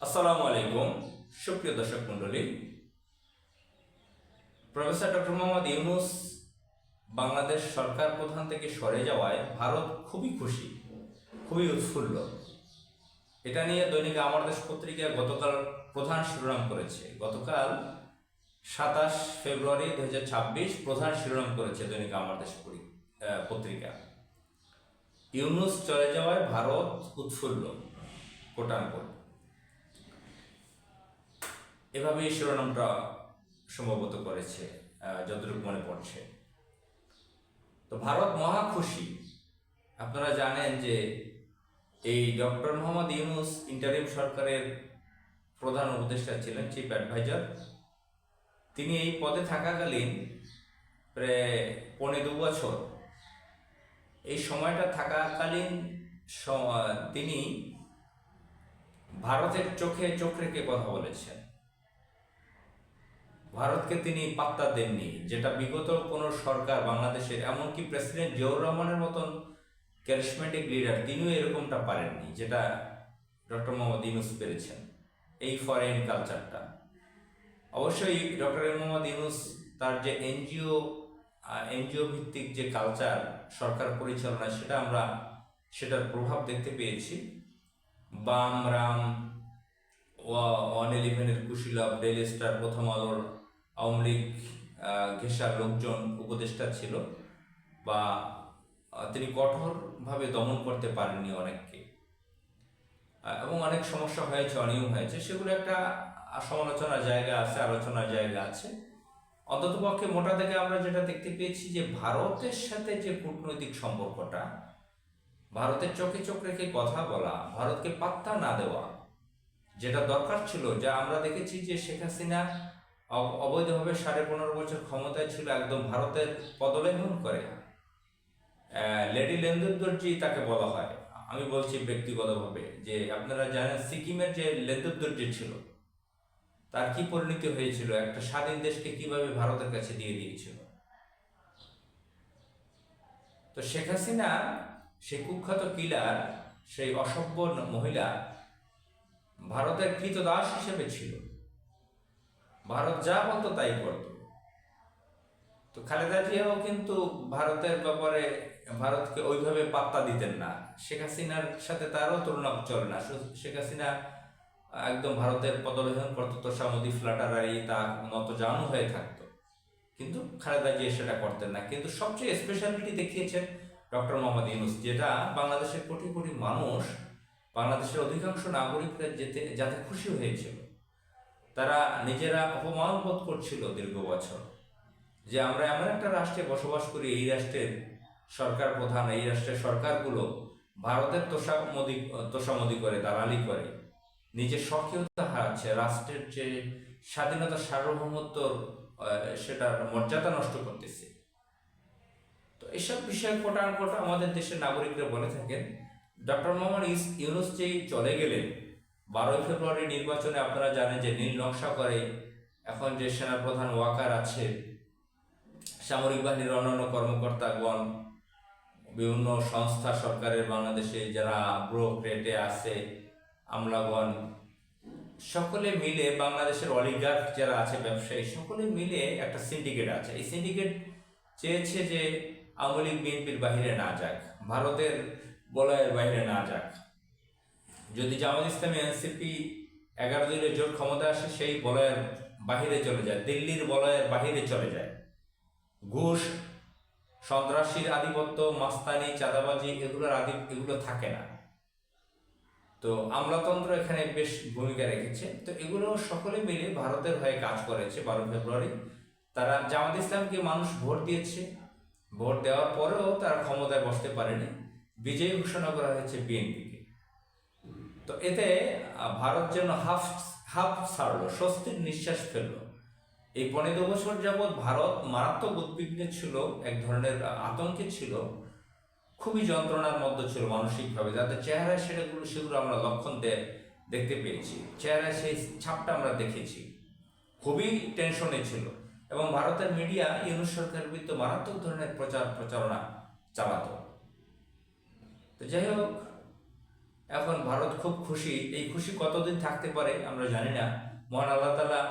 আসসালামু আলাইকুম সুপ্রিয় দর্শক মণ্ডলী। প্রফেসর ডক্টর মোহাম্মদ ইউনূস বাংলাদেশ সরকার প্রধান থেকে সরে যাওয়ায় ভারত খুবই খুশি, খুবই উৎফুল্ল। এটা নিয়ে দৈনিক আমার দেশ পত্রিকা গতকাল প্রধান শিরোনাম করেছে। গতকাল 27 ফেব্রুয়ারি 2026 প্রধান শিরোনাম করেছে দৈনিক আমার দেশ পত্রিকা, ইউনূস চলে যাওয়ায় ভারত উৎফুল্ল, কোটানকোট। এভাবেই শিরোনামটা সম্ভবত করেছে, যতটুকু মনে পড়ছে। তো ভারত মহা খুশি। আপনারা জানেন যে এই ডক্টর মোহাম্মদ ইউনূস ইন্টারিম সরকারের প্রধান উপদেষ্টা ছিলেন, চিফ অ্যাডভাইজার। তিনি এই পদে থাকাকালীন প্রায় 2.25 বছর, এই সময়টা থাকাকালীন তিনি ভারতের চোখে চোখ রেখে কথা বলেছেন। ভারতকে তিনি পাত্তা দেননি, যেটা বিগত কোনো সরকার বাংলাদেশের, এমনকি প্রেসিডেন্ট জিয়াউর রহমানের মতন ক্যারিসমেটিক লিডার, তিনিও এরকমটা পারেননি, যেটা ডক্টর মোহাম্মদ ইউনূস পেরেছেন। এই ফরেন কালচারটা অবশ্যই ডক্টর মোহাম্মদ ইউনূস তার যে এনজিও ভিত্তিক যে কালচার সরকার পরিচালনা, সেটার প্রভাব দেখতে পেয়েছি। বাম রাম, 111-এর কুশীলভ, ডেইলি স্টার, প্রথম আলোর আওয়ামী লীগ ঘেঁষার লোকজন উপদেষ্টা ছিল, বা তিনি কঠোরভাবে দমন করতে পারেননি অনেককে, এবং অনেক সমস্যা হয়েছে, অনিয়ম হয়েছে। সেগুলো একটা সমালোচনার জায়গা আছে, আলোচনার জায়গা আছে। অন্ততপক্ষে মোটা থেকে আমরা যেটা দেখতে পেয়েছি যে ভারতের সাথে যে কূটনৈতিক সম্পর্কটা, ভারতের চোখে চোখ রেখে কথা বলা, ভারতকে পাত্তা না দেওয়া, যেটা দরকার ছিল, যা আমরা দেখেছি যে শেখ হাসিনা অবৈধভাবে 15.5 বছর ক্ষমতায় ছিল, একদম ভারতের পদলেহন করে। লেডি লেন্দুদ্দর্জি তাকে বলা হয়। আমি বলছি ব্যক্তিগতভাবে যে আপনারা জানেন সিকিমের যে লেন্দুদ্দর্জি ছিল, তার কি পরিণতি হয়েছিল, একটা স্বাধীন দেশকে কিভাবে ভারতের কাছে দিয়ে দিয়েছিল। তো শেখ হাসিনা সেই কুখ্যাত কিলার, সেই অসভ্য মহিলা ভারতের কৃতদাস হিসেবে ছিল। ভারত যা বলতো তাই করত। তো খালেদা জিয়াও কিন্তু ভারতের ব্যাপারে ভারতকে ওইভাবে পাত্তা দিতেন না। শেখ হাসিনার সাথে তারও তুলনা চলে না। শেখ হাসিনা একদম ভারতের পদলেহন করতো, তোষামোদী, ফ্ল্যাটারাই, তা নতজানু হয়ে থাকতো। কিন্তু খালেদা জিয়া সেটা করতেন না। কিন্তু সবচেয়ে স্পেশালিটি দেখিয়েছেন ডক্টর মোহাম্মদ ইউনূস, যেটা বাংলাদেশের কোটি কোটি মানুষ, বাংলাদেশের অধিকাংশ নাগরিকরা যাতে খুশি হয়েছিল। তারা নিজেরা অপমান বোধ করছিল দীর্ঘ বছর, যে আমরা এমন একটা রাষ্ট্রে বসবাস করি, এই রাষ্ট্রের সরকার প্রধান, এই রাষ্ট্রের সরকারগুলো ভারতের তোষামোদী করে, দালালি করে, নিজের স্বকীয়তা হারাচ্ছে, রাষ্ট্রের যে স্বাধীনতা, সার্বভৌমত্ব, সেটার মর্যাদা নষ্ট করতেছে। তো এসব বিষয়ে কোটানকোট আমাদের দেশের নাগরিকরা বলে থাকেন। ডক্টর মোহাম্মদ ইউনূস যেই চলে গেলেন 12 ফেব্রুয়ারি নির্বাচনে, আপনারা জানেন যে নীল নকশা করে এখন যে সেনাপ্রধান ওয়াকার আছে, সামরিক বাহিনীর অন্যান্য কর্মকর্তাগণ, বিভিন্ন সংস্থা, সরকারের বাংলাদেশে যারা ব্যুরোক্রেটে আছে, আমলাগণ, সকলে মিলে, বাংলাদেশের অলিগার্ক যারা আছে, ব্যবসায়ী, সকলে মিলে একটা সিন্ডিকেট আছে। এই সিন্ডিকেট চেয়েছে যে আওয়ামী লীগ বিএনপির বাহিরে না যাক, ভারতের বলয়ের বাইরে না যাক। যদি জামাত ইসলামী, এনসিপি 11 দলীয় জোট ক্ষমতা আসে, সেই বলয়ের বাহিরে চলে যায়, দিল্লির বলয়ের বাহিরে চলে যায়। ঘুষ, সন্ত্রাসীর আধিপত্য, মাস্তানি, চাঁদাবাজি, এগুলো থাকে না। তো আমলাতন্ত্র এখানে বেশ ভূমিকা রেখেছে। তো এগুলো সকলে মিলে ভারতের হয়ে কাজ করেছে। 12 ফেব্রুয়ারি তারা, জামাত ইসলামকে মানুষ ভোট দিয়েছে, ভোট দেওয়ার পরেও তারা ক্ষমতায় বসতে পারেনি, বিজয়ী ঘোষণা করা হয়েছে বিএনপিকে। তো এতে ভারত যেন হাফ ছাড়লো, স্বস্তির নিঃশ্বাস ফেললো। এই 15 বছর যাবৎ ভারত মারাত্মক উদ্বিগ্নে ছিল, এক ধরনের আতঙ্কে ছিল, খুবই যন্ত্রণার মধ্যে ছিল মানসিকভাবে। যাতে চেহারায় সেগুলো আমরা লক্ষণ দেখতে পেয়েছি, চেহারায় সেই ছাপটা আমরা দেখেছি। খুবই টেনশনে ছিল, এবং ভারতের মিডিয়া ইউনূস সরকারের বিরুদ্ধে মারাত্মক ধরনের প্রচারণা চালাতো। তো যাই হোক, এখন ভারত খুব খুশি। এই খুশি কতদিন থাকতে পারে আমরা জানি না। মহান আল্লাহ তাআলা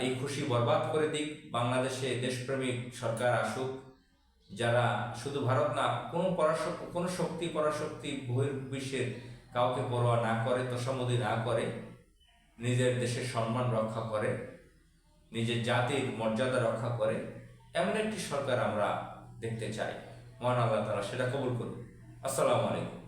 এই খুশি বরবাদ করে দিক। বাংলাদেশে দেশপ্রেমিক সরকার আসুক, যারা শুধু ভারত না, কোনো শক্তি পরাশক্তি বহির্বিশ্বের কাউকে পরোয়া না করে, তোষামোদী না করে, নিজের দেশের সম্মান রক্ষা করে, নিজের জাতির মর্যাদা রক্ষা করে, এমন একটি সরকার আমরা দেখতে চাই। মহান আল্লাহ তাআলা সেটা কবুল করুন। আসসালামু আলাইকুম।